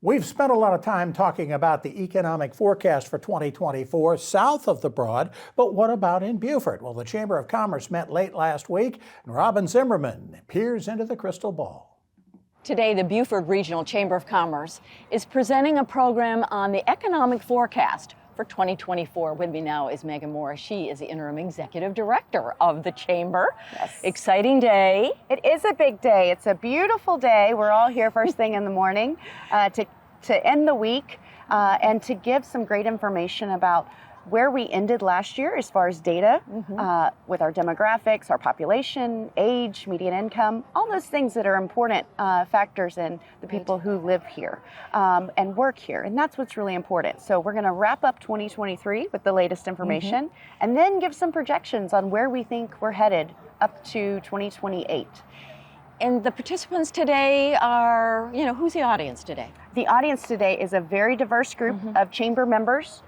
We've spent a lot of time talking about the economic forecast for 2024 south of the Broad, but what about in Beaufort? Well, the Chamber of Commerce met late last week, and Robyn Zimmerman peers into the crystal ball. Today, the Beaufort Regional Chamber of Commerce is presenting a program on the economic forecast for 2024. With me now is Megan Morris. She is the Interim Executive Director of the Chamber. Yes. Exciting day. It is a big day. It's a beautiful day. We're all here first thing in the morning to end the week and to give some great information about where we ended last year as far as data with our demographics, our population, age, median income, all those things that are important factors in the people who live here and work here. And that's what's really important. So we're going to wrap up 2023 with the latest information and then give some projections on where we think we're headed up to 2028. And the participants today are, who's the audience today? The audience today is a very diverse group of chamber members.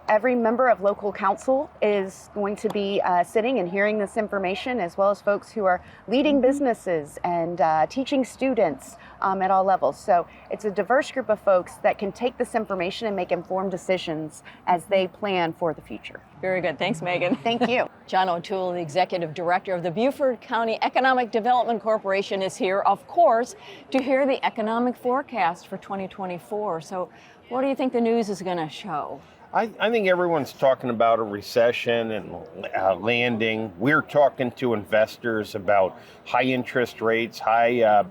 Every member of local council is going to be sitting and hearing this information, as well as folks who are leading businesses and teaching students at all levels. So it's a diverse group of folks that can take this information and make informed decisions as they plan for the future. Very good. Thanks, Megan. Thank you. John O'Toole, the Executive Director of the Beaufort County Economic Development Corporation, is here, of course, to hear the economic forecast for 2024. So what do you think the news is going to show? I think everyone's talking about a recession and landing. We're talking to investors about high interest rates, high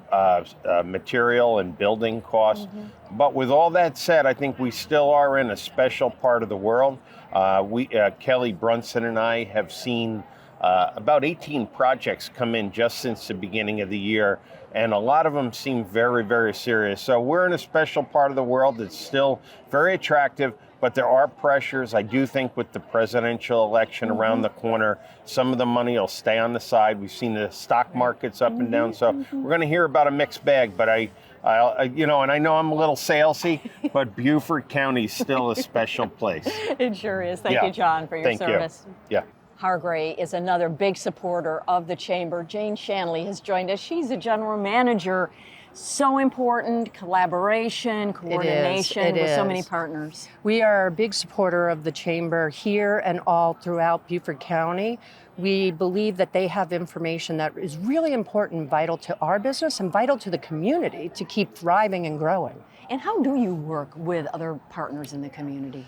material and building costs. But with all that said, I think we still are in a special part of the world. Kelly Brunson and I have seen about 18 projects come in just since the beginning of the year, and a lot of them seem very, very serious. So we're in a special part of the world that's still very attractive, but there are pressures. I do think with the presidential election around the corner, some of the money will stay on the side. We've seen the stock markets up and down, so we're going to hear about a mixed bag. But and I know I'm a little salesy, but Beaufort County is still a special place. It sure is. Thank you, John, for your service. Yeah. Hargray is another big supporter of the Chamber. Jane Shanley has joined us. She's the General Manager. So important, collaboration, coordination with so many partners. We are a big supporter of the Chamber here and all throughout Beaufort County. We believe that they have information that is really important and vital to our business and vital to the community to keep thriving and growing. And how do you work with other partners in the community?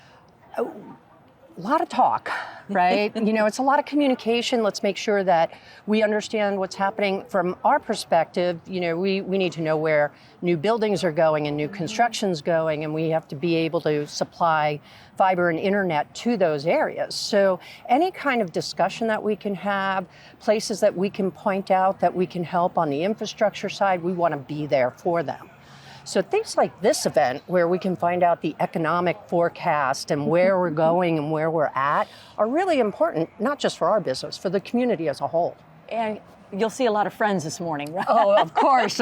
A lot of talk, right? It's a lot of communication. Let's make sure that we understand what's happening from our perspective. We need to know where new buildings are going and new construction's going, and we have to be able to supply fiber and internet to those areas. So any kind of discussion that we can have, places that we can point out that we can help on the infrastructure side, we want to be there for them. So things like this event, where we can find out the economic forecast and where we're going and where we're at, are really important, not just for our business, for the community as a whole. And you'll see a lot of friends this morning, right? Oh, of course.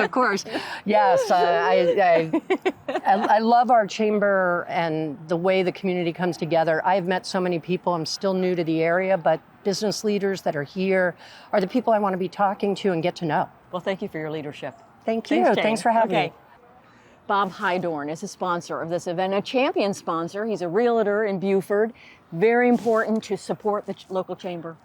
Yes, I love our chamber and the way the community comes together. I've met so many people. I'm still new to the area, but business leaders that are here are the people I want to be talking to and get to know. Well, thank you for your leadership. Thank you. Thanks for having me. Bob Hydorn is a sponsor of this event, a champion sponsor. He's a realtor in Beaufort. Very important to support the local chamber.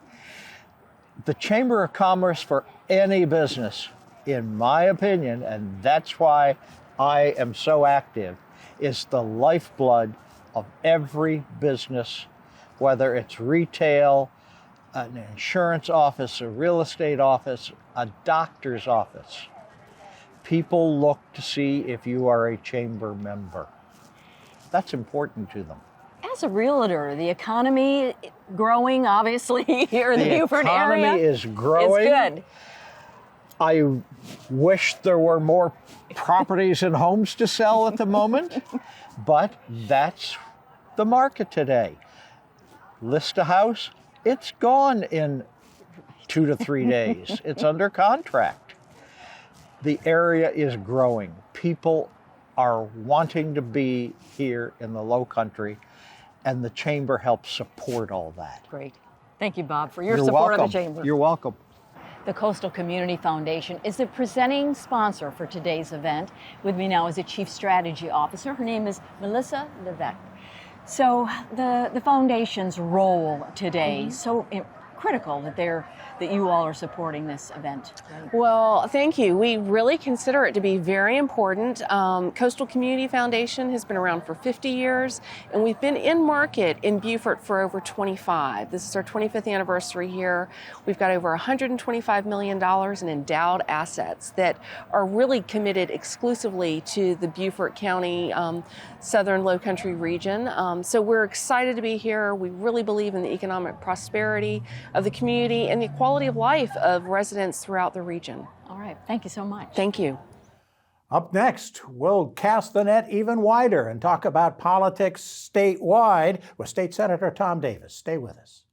The Chamber of Commerce for any business, in my opinion, and that's why I am so active, is the lifeblood of every business, whether it's retail, an insurance office, a real estate office, a doctor's office. People look to see if you are a chamber member. That's important to them. As a realtor, the economy growing, obviously, here in the Beaufort area. The economy is growing. It's good. I wish there were more properties and homes to sell at the moment, but that's the market today. List a house, it's gone in 2 to 3 days. It's under contract. The area is growing. People are wanting to be here in the Lowcountry, and the Chamber helps support all that. Great. Thank you, Bob, for your support of the Chamber. You're welcome. The Coastal Community Foundation is the presenting sponsor for today's event. With me now is a Chief Strategy Officer. Her name is Melissa Levesque. So the foundation's role today, so critical that you all are supporting this event. Right? Well, thank you. We really consider it to be very important. Coastal Community Foundation has been around for 50 years, and we've been in market in Beaufort for over 25. This is our 25th anniversary here. We've got over $125 million in endowed assets that are really committed exclusively to the Beaufort County, southern Lowcountry region. So we're excited to be here. We really believe in the economic prosperity of the community and the quality of life of residents throughout the region. All right, thank you so much. Thank you. Up next, we'll cast the net even wider and talk about politics statewide with State Senator Tom Davis. Stay with us.